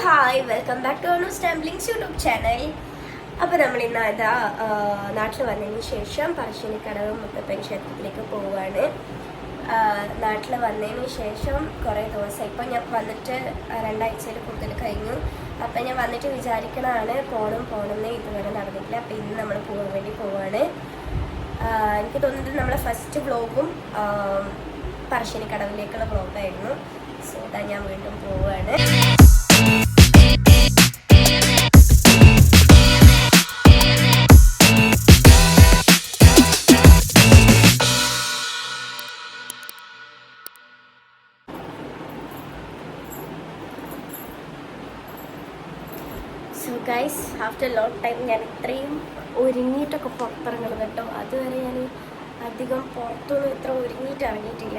Hi welcome back to Anu's tumblings YouTube channel. അപ്പോൾ നമ്മൾ ഇന്ന് ഇതാ നാട്ടിൽ വന്നതിന് ശേഷം പറശ്ശിനിക്കടവ് മുത്തപ്പൻ ക്ഷേത്രത്തിലേക്ക് പോവുകയാണ്. നാട്ടിൽ വന്നതിന് ശേഷം കുറേ ദിവസം ഇപ്പോൾ ഞാൻ വന്നിട്ട് 2 ആഴ്ചയിൽ കൂടുതൽ കഴിഞ്ഞു. അപ്പം ഞാൻ വന്നിട്ട് വിചാരിക്കണതാണ് പോകണമെന്ന് ഇതുവരെ നടന്നിട്ടില്ല. അപ്പോൾ ഇന്ന് നമ്മൾ പോകാൻ വേണ്ടി പോവുകയാണ്. എനിക്ക് തോന്നുന്നത് നമ്മളെ ഫസ്റ്റ് വ്ളോഗും പറശ്ശിനിക്കടവിലേക്കുള്ള വ്ളോഗായിരുന്നു. സോ അതാ ഞാൻ വീണ്ടും പോവുകയാണ്. So guys, after long time ഞാൻ ഇത്രയും ഒരുങ്ങിയിട്ടൊക്കെ പുറത്തിറങ്ങണം കേട്ടോ. അതുവരെ ഞാൻ അധികം പുറത്തൊന്നും ഇത്ര ഒരുങ്ങിയിട്ട് ഇറങ്ങിയിട്ടില്ല.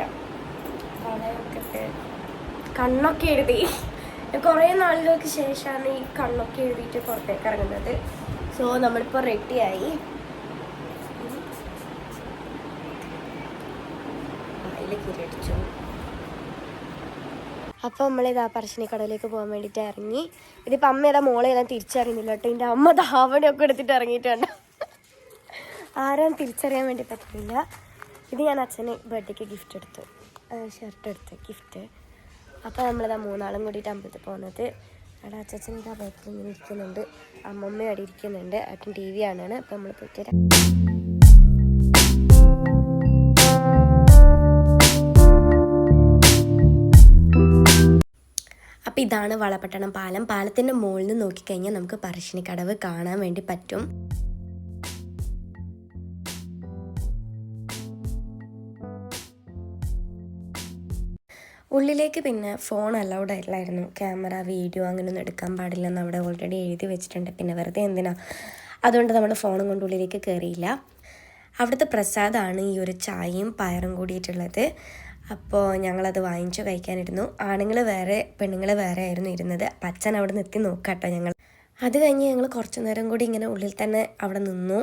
വളയൊക്കെ കണ്ണൊക്കെ എഴുതി കുറേ നാളുകൾക്ക് ശേഷമാണ് ഈ കണ്ണൊക്കെ എഴുതിയിട്ട് പുറത്തേക്ക് ഇറങ്ങുന്നത്. സോ നമ്മളിപ്പോൾ റെഡിയായി. അതിൽ കിരടിച്ചു. അപ്പോൾ നമ്മളിതാ പറശ്ശിനിക്കടവിലേക്ക് പോകാൻ വേണ്ടിയിട്ട് ഇറങ്ങി. ഇതിപ്പോൾ അമ്മ ഏതാ മോളെ എല്ലാം തിരിച്ചറിയുന്നില്ല കേട്ടോ. എൻ്റെ അമ്മ ധാവണയൊക്കെ എടുത്തിട്ട് ഇറങ്ങിയിട്ടുണ്ട്. ആരും തിരിച്ചറിയാൻ വേണ്ടി പറ്റില്ല. ഇത് ഞാൻ അച്ഛന് ബർത്ത്ഡേക്ക് ഗിഫ്റ്റ് എടുത്തു, ഷർട്ട് എടുത്ത് ഗിഫ്റ്റ്. അപ്പോൾ നമ്മളിതാ 3 ആളും കൂടിയിട്ട് അമ്പലത്തിൽ പോകുന്നത്. അവിടെ അച്ഛൻ ഇതാ ബാക്കിൽ ഇങ്ങനെ ഇരിക്കുന്നുണ്ട്, അമ്മമ്മ അവിടെ ഇരിക്കുന്നുണ്ട്, അച്ഛൻ TV കാണാണ്. അപ്പോൾ നമ്മൾ പോയിട്ട് അപ്പോൾ ഇതാണ് വളപട്ടണം പാലം. പാലത്തിൻ്റെ മുകളിൽ നിന്ന് നോക്കിക്കഴിഞ്ഞാൽ നമുക്ക് പറശ്ശിനിക്കടവ് കാണാൻ വേണ്ടി പറ്റും. ഉള്ളിലേക്ക് പിന്നെ ഫോൺ അലൗഡ് ആയില്ലായിരുന്നു. ക്യാമറ വീഡിയോ അങ്ങനെയൊന്നും എടുക്കാൻ പാടില്ലെന്ന് അവിടെ ഓൾറെഡി എഴുതി വെച്ചിട്ടുണ്ട്. പിന്നെ വെറുതെ എന്തിനാ, അതുകൊണ്ട് നമ്മൾ ഫോണും കൊണ്ട് ഉള്ളിലേക്ക് കയറിയില്ല. അവിടുത്തെ പ്രസാദമാണ് ഈ ഒരു ചായയും പയറും കൂടിയിട്ടുള്ളത്. അപ്പോൾ ഞങ്ങളത് വാങ്ങിച്ചു കഴിക്കാനിരുന്നു. ആണുങ്ങൾ വേറെ പെണ്ണുങ്ങൾ വേറെ ആയിരുന്നു ഇരുന്നത്. അപ്പം അച്ഛൻ അവിടെ നിർത്തി നോക്കാട്ടോ ഞങ്ങൾ. അത് കഴിഞ്ഞ് ഞങ്ങൾ കുറച്ച് നേരം കൂടി ഇങ്ങനെ ഉള്ളിൽ തന്നെ അവിടെ നിന്നു.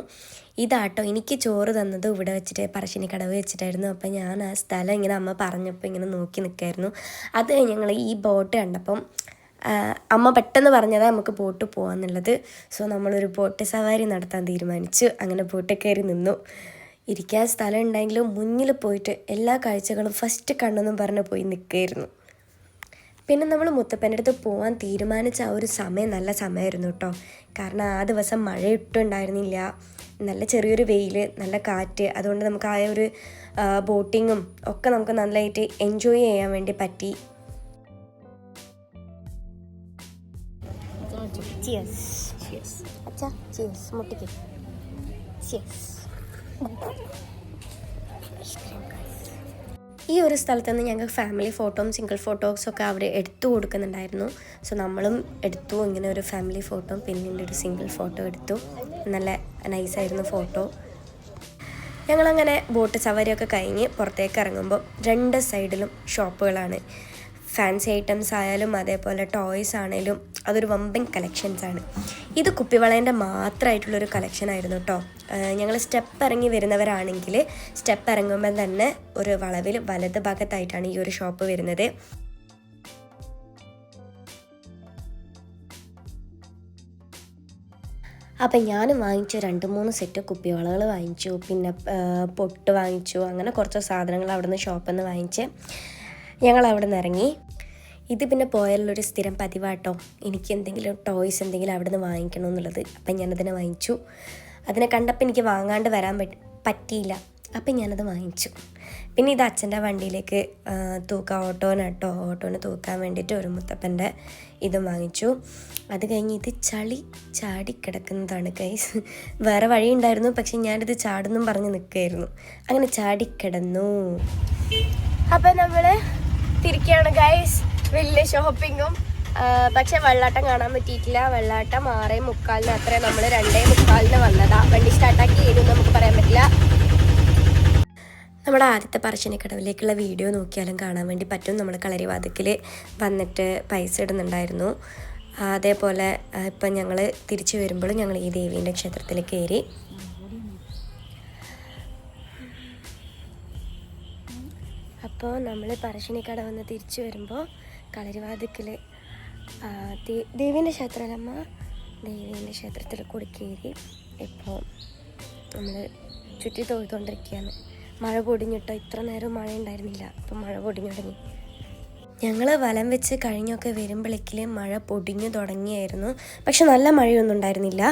ഇതാട്ടോ എനിക്ക് ചോറ് തന്നത് ഇവിടെ വെച്ചിട്ട് പറശ്ശിനിക്കടവ് വെച്ചിട്ടായിരുന്നു. അപ്പം ഞാൻ ആ സ്ഥലം ഇങ്ങനെ അമ്മ പറഞ്ഞപ്പോൾ ഇങ്ങനെ നോക്കി നിൽക്കായിരുന്നു. അത് കഴിഞ്ഞ് ഞങ്ങൾ ഈ ബോട്ട് കണ്ടപ്പം അമ്മ പെട്ടെന്ന് പറഞ്ഞതാണ് നമുക്ക് ബോട്ട് പോകാമെന്നുള്ളത്. സോ നമ്മളൊരു ബോട്ട് സവാരി നടത്താൻ തീരുമാനിച്ചു. അങ്ങനെ ബോട്ട് കയറി നിന്നു. ഇരിക്കാൻ സ്ഥലം ഉണ്ടെങ്കിലും മുന്നിൽ പോയിട്ട് എല്ലാ കാഴ്ചകളും ഫസ്റ്റ് കണ്ണെന്നും പറഞ്ഞ് പോയി നിൽക്കുകയായിരുന്നു. പിന്നെ നമ്മൾ മുത്തപ്പൻ്റെ അടുത്ത് പോകാൻ തീരുമാനിച്ച ആ ഒരു സമയം നല്ല സമയമായിരുന്നു കേട്ടോ. കാരണം ആ ദിവസം മഴയിട്ടുണ്ടായിരുന്നില്ല, നല്ല ചെറിയൊരു വെയിൽ, നല്ല കാറ്റ്. അതുകൊണ്ട് നമുക്ക് ആ ഒരു ബോട്ടിങ്ങും ഒക്കെ നമുക്ക് നല്ലതായിട്ട് എൻജോയ് ചെയ്യാൻ വേണ്ടി പറ്റി. അച്ഛാ ചിയേഴ്സ്, മുട്ടിക്ക് ചിയേഴ്സ്. ഈ ഒരു സ്ഥലത്ത് നിന്ന് ഞങ്ങൾക്ക് ഫാമിലി ഫോട്ടോയും സിംഗിൾ ഫോട്ടോസൊക്കെ അവിടെ എടുത്തു കൊടുക്കുന്നുണ്ടായിരുന്നു. സോ നമ്മളും എടുത്തു ഇങ്ങനെ ഒരു ഫാമിലി ഫോട്ടോ, പിന്നീട് ഒരു സിംഗിൾ ഫോട്ടോ എടുത്തു. നല്ല നൈസായിരുന്നു ഫോട്ടോ. ഞങ്ങളങ്ങനെ ബോട്ട് സവാരിയൊക്കെ കഴിഞ്ഞ് പുറത്തേക്ക് ഇറങ്ങുമ്പോൾ 2 സൈഡിലും ഷോപ്പുകളാണ്. ഫാൻസി ഐറ്റംസ് ആയാലും അതേപോലെ ടോയ്സ് ആണെങ്കിലും അതൊരു വമ്പൻ കളക്ഷൻസാണ്. ഇത് കുപ്പിവളേൻ്റെ മാത്രമായിട്ടുള്ളൊരു കളക്ഷനായിരുന്നു കേട്ടോ. ഞങ്ങൾ സ്റ്റെപ്പ് ഇറങ്ങി വരുന്നവരാണെങ്കിൽ സ്റ്റെപ്പ് ഇറങ്ങുമ്പോൾ തന്നെ ഒരു വളവിൽ വലത് ഭാഗത്തായിട്ടാണ് ഈ ഒരു ഷോപ്പ് വരുന്നത്. അപ്പം ഞാൻ വാങ്ങിച്ചു 2-3 സെറ്റ് കുപ്പിവളകൾ വാങ്ങിച്ചു, പിന്നെ പൊട്ട് വാങ്ങിച്ചു. അങ്ങനെ കുറച്ച് സാധനങ്ങൾ അവിടെ നിന്ന് ഷോപ്പിൽ നിന്ന് വാങ്ങിച്ച് ഞങ്ങൾ അവിടെ നിന്ന് ഇറങ്ങി. ഇത് പിന്നെ പോയാലുള്ളൊരു സ്ഥിരം പതിവാട്ടോ, എനിക്ക് എന്തെങ്കിലും ടോയ്സ് എന്തെങ്കിലും അവിടെ നിന്ന് വാങ്ങിക്കണമെന്നുള്ളത്. അപ്പം ഞാനതിനെ വാങ്ങിച്ചു. അതിനെ കണ്ടപ്പോൾ എനിക്ക് വാങ്ങാണ്ട് വരാൻ പറ്റിയില്ല. അപ്പം ഞാനത് വാങ്ങിച്ചു. പിന്നെ ഇത് അച്ഛൻ്റെ വണ്ടിയിലേക്ക് ഓട്ടോന് തൂക്കാൻ വേണ്ടിയിട്ട് ഒരു മുത്തപ്പൻ്റെ ഇതും വാങ്ങിച്ചു. അത് കഴിഞ്ഞ് ഇത് ചളി ചാടിക്കിടക്കുന്നതാണ് ഗൈസ്. വേറെ വഴി ഉണ്ടായിരുന്നു, പക്ഷെ ഞാനിത് ചാടുന്നും പറഞ്ഞ് നിൽക്കുകയായിരുന്നു. അങ്ങനെ ചാടിക്കിടന്നു. അപ്പം നമ്മൾ തിരിക്കുകയാണ് ഗൈസ്. വലിയ ഷോപ്പിങ്ങും, പക്ഷെ വെള്ളാട്ടം കാണാൻ പറ്റിയിട്ടില്ല. വെള്ളാട്ടം 6:45 അത്രേ. നമ്മൾ 2:45 വന്നതാ. വണ്ടി സ്റ്റാർട്ടാക്കി ഏതൊന്നും നമുക്ക് പറയാൻ പറ്റില്ല. നമ്മുടെ ആദ്യത്തെ പറശ്ശിനിക്കടവിലേക്കുള്ള വീഡിയോ നോക്കിയാലും കാണാൻ വേണ്ടി പറ്റും. നമ്മൾ കളരിവാതിക്കൽ വന്നിട്ട് പൈസ ഇടുന്നുണ്ടായിരുന്നു. അതേപോലെ ഇപ്പം ഞങ്ങൾ തിരിച്ചു വരുമ്പോൾ ഞങ്ങൾ ഈ ദേവീൻ്റെ ക്ഷേത്രത്തിൽ കയറി. അപ്പോൾ നമ്മൾ പറശ്ശിനിക്കടവ് വന്ന് തിരിച്ചു വരുമ്പോൾ കളരിവാതിക്കൽ ദേവീൻ്റെ ക്ഷേത്രമല്ലമ്മ, ദേവീൻ്റെ ക്ഷേത്രത്തിൽ കൂടി കയറി ഇപ്പോൾ നമ്മൾ ചുറ്റി തൊഴുതുകൊണ്ടിരിക്കുകയാണ്. മഴ പൊടിഞ്ഞിട്ടോ, ഇത്ര നേരം മഴ ഉണ്ടായിരുന്നില്ല, ഇപ്പം മഴ പൊടിഞ്ഞു തുടങ്ങി. ഞങ്ങൾ വലം വെച്ച് കഴിഞ്ഞൊക്കെ വരുമ്പോഴേക്കിൽ മഴ പൊടിഞ്ഞു തുടങ്ങിയായിരുന്നു. പക്ഷെ നല്ല മഴയൊന്നും ഉണ്ടായിരുന്നില്ല.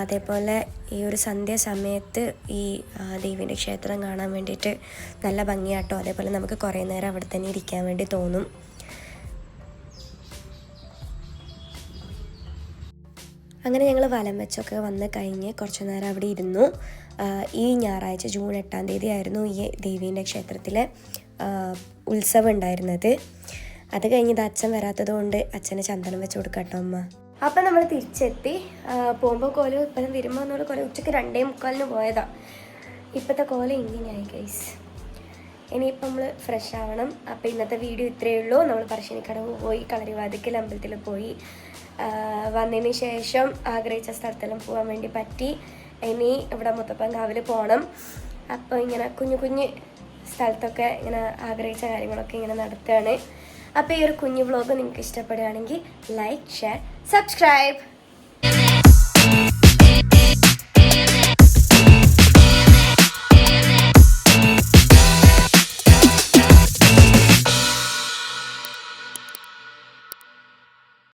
അതേപോലെ ഈ ഒരു സന്ധ്യാസമയത്ത് ഈ ദേവീൻ്റെ ക്ഷേത്രം കാണാൻ വേണ്ടിയിട്ട് നല്ല ഭംഗിയാട്ടോ. അതേപോലെ നമുക്ക് കുറേ നേരം അവിടെ തന്നെ ഇരിക്കാൻ വേണ്ടി തോന്നും. അങ്ങനെ ഞങ്ങൾ വലം വെച്ചൊക്കെ വന്ന് കഴിഞ്ഞ് കുറച്ച് നേരം അവിടെ ഇരുന്നു. ഈ ഞായറാഴ്ച ജൂൺ 8-ാം തീയതി ആയിരുന്നു ഈ ദേവീൻ്റെ ക്ഷേത്രത്തിലെ ഉത്സവം ഉണ്ടായിരുന്നത്. അത് കഴിഞ്ഞത് അച്ഛൻ വരാത്തത് കൊണ്ട് അച്ഛന് ചന്ദനം വെച്ച് കൊടുക്കട്ടോ അമ്മ. അപ്പം നമ്മൾ തിരിച്ചെത്തി. പോകുമ്പോൾ കോലം ഇപ്പം വരുമ്പോൾ എന്നുള്ള കോലം ഉച്ചയ്ക്ക് 2:45 പോയതാണ്. ഇപ്പോഴത്തെ കോലം ഇങ്ങനെയായി ഗൈസ്. ഇനിയിപ്പം നമ്മൾ ഫ്രഷ് ആവണം. അപ്പോൾ ഇന്നത്തെ വീഡിയോ ഇത്രയേ ഉള്ളൂ. നമ്മൾ പറശ്ശിനിക്കടവ് പോയി, കളരിവാതിക്കൽ അമ്പലത്തിൽ പോയി വന്നതിന് ശേഷം ആഗ്രഹിച്ച സ്ഥലത്തെല്ലാം പോകാൻ വേണ്ടി പറ്റി. ഇനി ഇവിടെ മുത്തപ്പൻകാവിൽ പോകണം. അപ്പോൾ ഇങ്ങനെ കുഞ്ഞു കുഞ്ഞ് സ്ഥലത്തൊക്കെ ഇങ്ങനെ ആഗ്രഹിച്ച കാര്യങ്ങളൊക്കെ ഇങ്ങനെ നടത്തുകയാണ്. അപ്പോൾ ഈ ഒരു കുഞ്ഞു വ്ളോഗ് നിങ്ങൾക്ക് ഇഷ്ടപ്പെടുകയാണെങ്കിൽ ലൈക്ക്, ഷെയർ, സബ്സ്ക്രൈബ്.